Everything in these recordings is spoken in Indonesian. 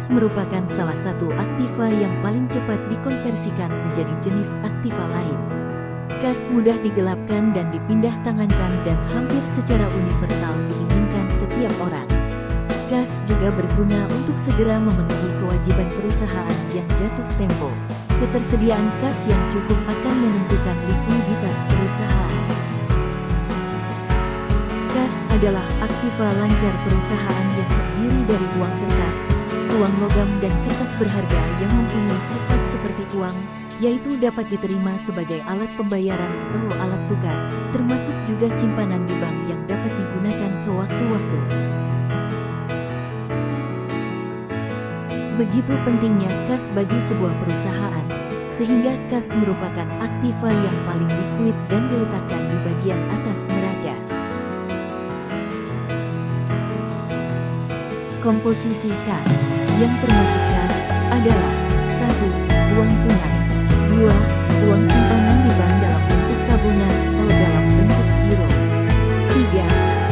Kas merupakan salah satu aktiva yang paling cepat dikonversikan menjadi jenis aktiva lain. Kas mudah digelapkan dan dipindah tangankan dan hampir secara universal diinginkan setiap orang. Kas juga berguna untuk segera memenuhi kewajiban perusahaan yang jatuh tempo. Ketersediaan kas yang cukup akan menentukan likuiditas perusahaan. Kas adalah aktiva lancar perusahaan yang terdiri dari uang kertas, uang logam dan kertas berharga yang mempunyai sifat seperti uang, yaitu dapat diterima sebagai alat pembayaran atau alat tukar, termasuk juga simpanan di bank yang dapat digunakan sewaktu-waktu. Begitu pentingnya kas bagi sebuah perusahaan, sehingga kas merupakan aktiva yang paling likuid dan diletakkan di bagian atas neraca. Komposisi kas yang termasuk kas adalah 1. Uang tunai, 2. Uang simpanan di bank dalam bentuk tabungan atau dalam bentuk giro, 3.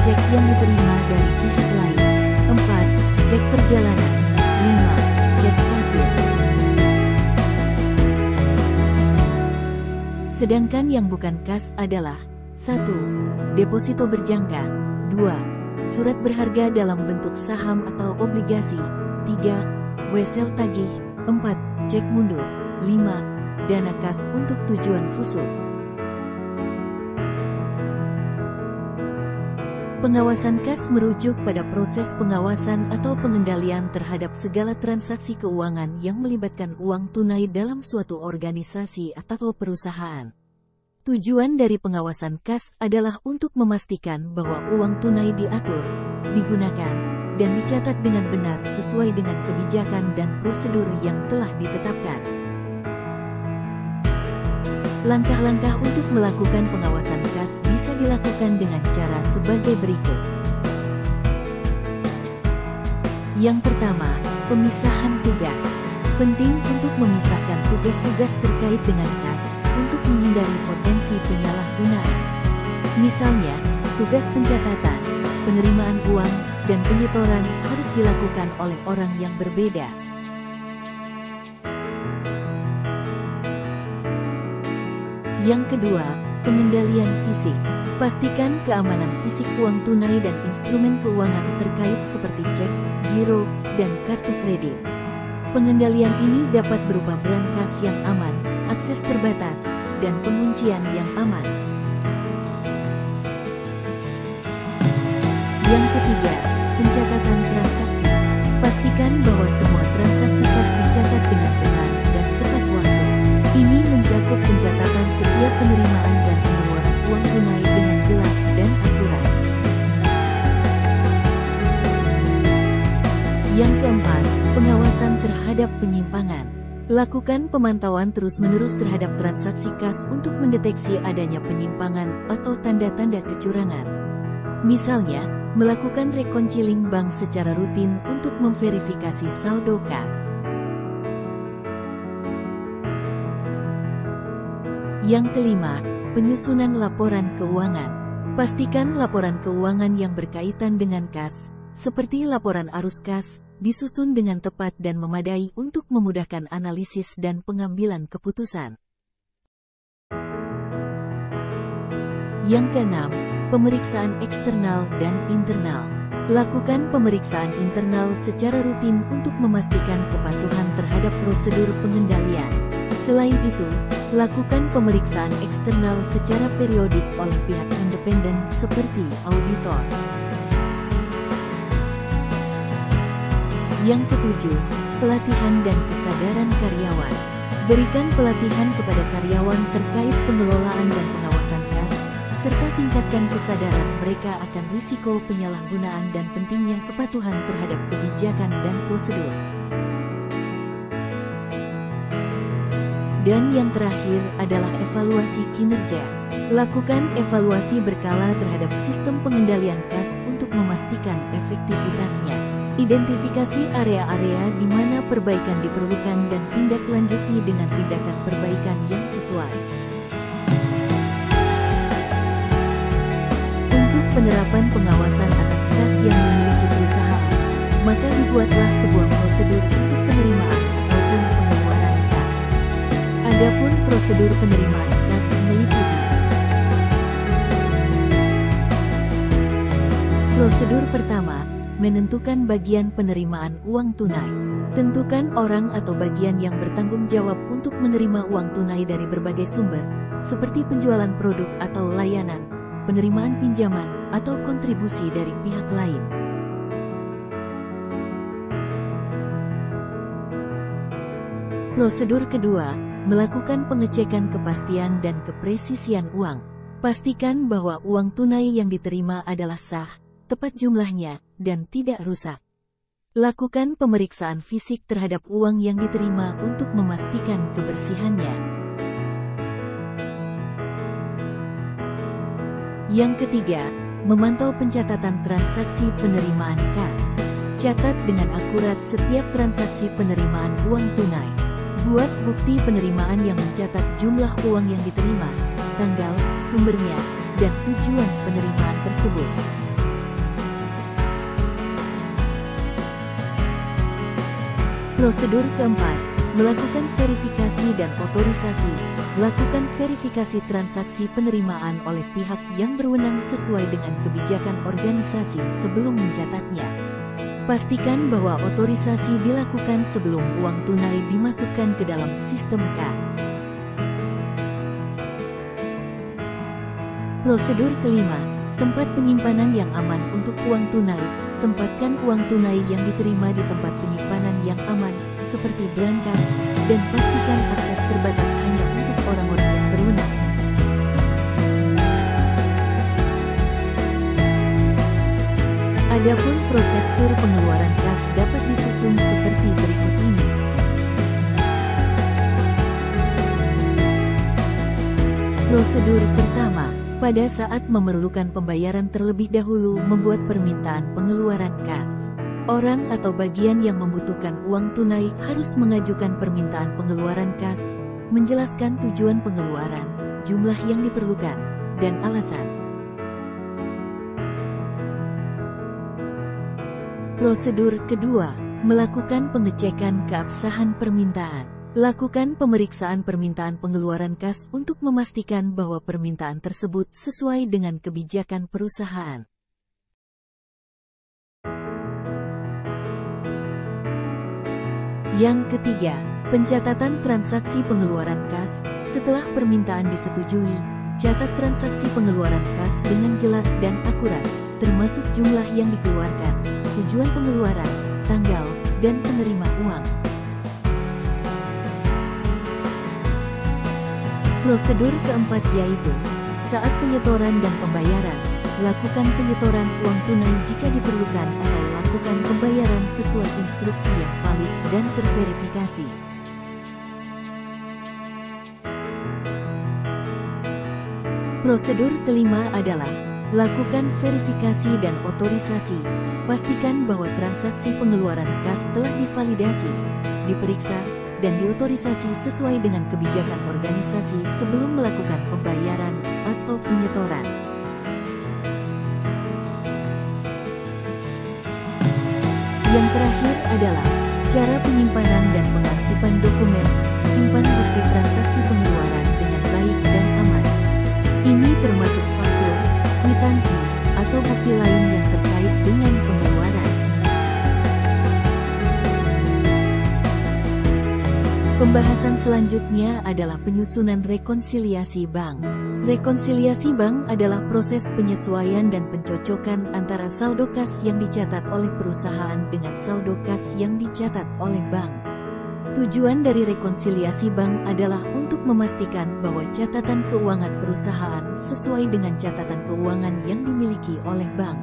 Cek yang diterima dari pihak lain, 4. Cek perjalanan, 5. Cek kasir. Sedangkan yang bukan kas adalah 1. Deposito berjangka, 2. Surat berharga dalam bentuk saham atau obligasi, 3. Wesel tagih, 4. Cek mundur, 5. Dana kas untuk tujuan khusus. Pengawasan kas merujuk pada proses pengawasan atau pengendalian terhadap segala transaksi keuangan yang melibatkan uang tunai dalam suatu organisasi atau perusahaan. Tujuan dari pengawasan kas adalah untuk memastikan bahwa uang tunai diatur, digunakan, dan dicatat dengan benar sesuai dengan kebijakan dan prosedur yang telah ditetapkan. Langkah-langkah untuk melakukan pengawasan kas bisa dilakukan dengan cara sebagai berikut. Yang pertama, pemisahan tugas. Penting untuk memisahkan tugas-tugas terkait dengan kas untuk menghindari potensi penyalahgunaan. Misalnya, tugas pencatatan, penerimaan uang, dan penyetoran harus dilakukan oleh orang yang berbeda. Yang kedua, pengendalian fisik. Pastikan keamanan fisik uang tunai dan instrumen keuangan terkait seperti cek, giro, dan kartu kredit. Pengendalian ini dapat berupa brankas yang aman, akses terbatas, dan penguncian yang aman. Yang ketiga, pencatatan transaksi. Pastikan bahwa semua transaksi kas dicatat dengan benar dan tepat waktu. Ini mencakup pencatatan setiap penerimaan dan pengeluaran uang tunai dengan jelas dan akurat. Yang keempat, pengawasan terhadap penyimpangan. Lakukan pemantauan terus-menerus terhadap transaksi kas untuk mendeteksi adanya penyimpangan atau tanda-tanda kecurangan. Misalnya, melakukan rekonsiling bank secara rutin untuk memverifikasi saldo kas. Yang kelima, penyusunan laporan keuangan. Pastikan laporan keuangan yang berkaitan dengan kas, seperti laporan arus kas, disusun dengan tepat dan memadai untuk memudahkan analisis dan pengambilan keputusan. Yang keenam, pemeriksaan eksternal dan internal. Lakukan pemeriksaan internal secara rutin untuk memastikan kepatuhan terhadap prosedur pengendalian. Selain itu, lakukan pemeriksaan eksternal secara periodik oleh pihak independen seperti auditor. Yang ketujuh, pelatihan dan kesadaran karyawan. Berikan pelatihan kepada karyawan terkait pengelolaan dan pengawasan kas, serta tingkatkan kesadaran mereka akan risiko penyalahgunaan dan pentingnya kepatuhan terhadap kebijakan dan prosedur. Dan yang terakhir adalah evaluasi kinerja. Lakukan evaluasi berkala terhadap sistem pengendalian kas untuk memastikan efektivitasnya. Identifikasi area-area di mana perbaikan diperlukan dan tindak lanjuti dengan tindakan perbaikan yang sesuai. Untuk penerapan pengawasan atas kas yang dimiliki perusahaan, maka dibuatlah sebuah prosedur untuk penerimaan ataupun pengeluaran kas. Adapun prosedur penerimaan kas meliputi: prosedur pertama, menentukan bagian penerimaan uang tunai. Tentukan orang atau bagian yang bertanggung jawab untuk menerima uang tunai dari berbagai sumber, seperti penjualan produk atau layanan, penerimaan pinjaman, atau kontribusi dari pihak lain. Prosedur kedua, melakukan pengecekan kepastian dan kepresisian uang. Pastikan bahwa uang tunai yang diterima adalah sah, tepat jumlahnya, dan tidak rusak. Lakukan pemeriksaan fisik terhadap uang yang diterima untuk memastikan kebersihannya. Yang ketiga, memantau pencatatan transaksi penerimaan kas. Catat dengan akurat setiap transaksi penerimaan uang tunai. Buat bukti penerimaan yang mencatat jumlah uang yang diterima, tanggal, sumbernya, dan tujuan penerimaan tersebut. Prosedur keempat, melakukan verifikasi dan otorisasi. Lakukan verifikasi transaksi penerimaan oleh pihak yang berwenang sesuai dengan kebijakan organisasi sebelum mencatatnya. Pastikan bahwa otorisasi dilakukan sebelum uang tunai dimasukkan ke dalam sistem kas. Prosedur kelima, tempat penyimpanan yang aman untuk uang tunai. Tempatkan uang tunai yang diterima di tempat penyimpanan yang aman, seperti brankas, dan pastikan akses terbatas hanya untuk orang-orang yang berwenang. Adapun prosedur pengeluaran kas dapat disusun seperti berikut ini. Prosedur pertama, pada saat memerlukan pembayaran terlebih dahulu membuat permintaan pengeluaran kas. Orang atau bagian yang membutuhkan uang tunai harus mengajukan permintaan pengeluaran kas, menjelaskan tujuan pengeluaran, jumlah yang diperlukan, dan alasan. Prosedur kedua, melakukan pengecekan keabsahan permintaan. Lakukan pemeriksaan permintaan pengeluaran kas untuk memastikan bahwa permintaan tersebut sesuai dengan kebijakan perusahaan. Yang ketiga, pencatatan transaksi pengeluaran kas. Setelah permintaan disetujui, catat transaksi pengeluaran kas dengan jelas dan akurat, termasuk jumlah yang dikeluarkan, tujuan pengeluaran, tanggal, dan penerima uang. Prosedur keempat yaitu, saat penyetoran dan pembayaran, lakukan penyetoran uang tunai jika diperlukan atau lakukan pembayaran sesuai instruksi yang valid dan terverifikasi. Prosedur kelima adalah, lakukan verifikasi dan otorisasi. Pastikan bahwa transaksi pengeluaran kas telah divalidasi, diperiksa, dan diotorisasi sesuai dengan kebijakan organisasi sebelum melakukan pembayaran atau penyetoran. Yang terakhir adalah cara penyimpanan dan pengarsipan dokumen. Simpan bukti transaksi pengeluaran dengan baik dan aman. Ini termasuk faktur, kwitansi, atau bukti lain yang terkait dengan pengeluaran. Pembahasan selanjutnya adalah penyusunan rekonsiliasi bank. Rekonsiliasi bank adalah proses penyesuaian dan pencocokan antara saldo kas yang dicatat oleh perusahaan dengan saldo kas yang dicatat oleh bank. Tujuan dari rekonsiliasi bank adalah untuk memastikan bahwa catatan keuangan perusahaan sesuai dengan catatan keuangan yang dimiliki oleh bank.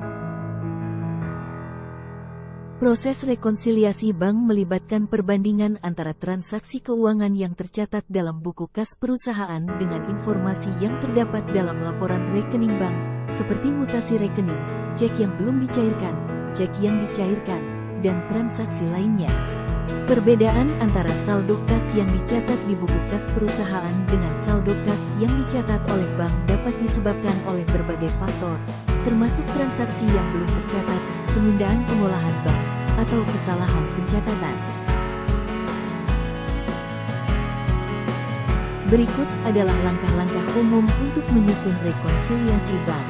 Proses rekonsiliasi bank melibatkan perbandingan antara transaksi keuangan yang tercatat dalam buku kas perusahaan dengan informasi yang terdapat dalam laporan rekening bank, seperti mutasi rekening, cek yang belum dicairkan, cek yang dicairkan, dan transaksi lainnya. Perbedaan antara saldo kas yang dicatat di buku kas perusahaan dengan saldo kas yang dicatat oleh bank dapat disebabkan oleh berbagai faktor, termasuk transaksi yang belum tercatat, penundaan pengolahan bank, atau kesalahan pencatatan. Berikut adalah langkah-langkah umum untuk menyusun rekonsiliasi bank.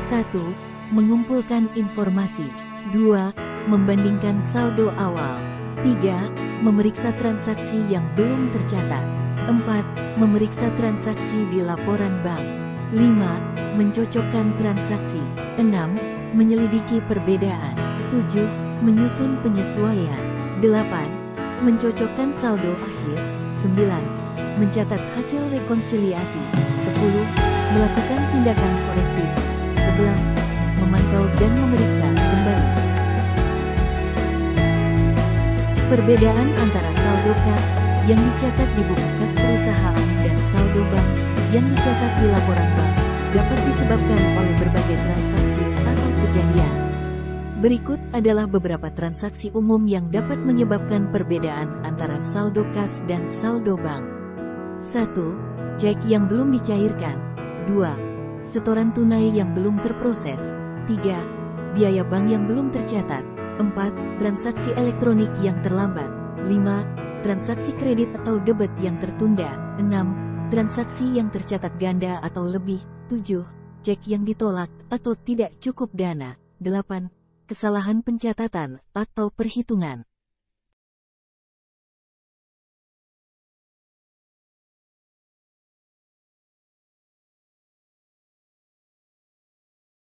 1. Mengumpulkan informasi. 2. Membandingkan saldo awal. 3. Memeriksa transaksi yang belum tercatat. 4. Memeriksa transaksi di laporan bank. 5. Mencocokkan transaksi. 6. Menyelidiki perbedaan. 7. Menyusun penyesuaian. 8. Mencocokkan saldo akhir. 9. Mencatat hasil rekonsiliasi. 10. Melakukan tindakan korektif. 11. Memantau dan memeriksa kembali. Perbedaan antara saldo kas yang dicatat di buku kas perusahaan dan saldo bank yang dicatat di laporan bank dapat disebabkan oleh berbagai transaksi atau kejadian. Berikut adalah beberapa transaksi umum yang dapat menyebabkan perbedaan antara saldo kas dan saldo bank. 1. Cek yang belum dicairkan. 2. Setoran tunai yang belum terproses. 3. Biaya bank yang belum tercatat. 4. Transaksi elektronik yang terlambat. 5. Transaksi kredit atau debit yang tertunda. 6. Transaksi yang tercatat ganda atau lebih. 7. Cek yang ditolak atau tidak cukup dana. 8. Kesalahan pencatatan atau perhitungan.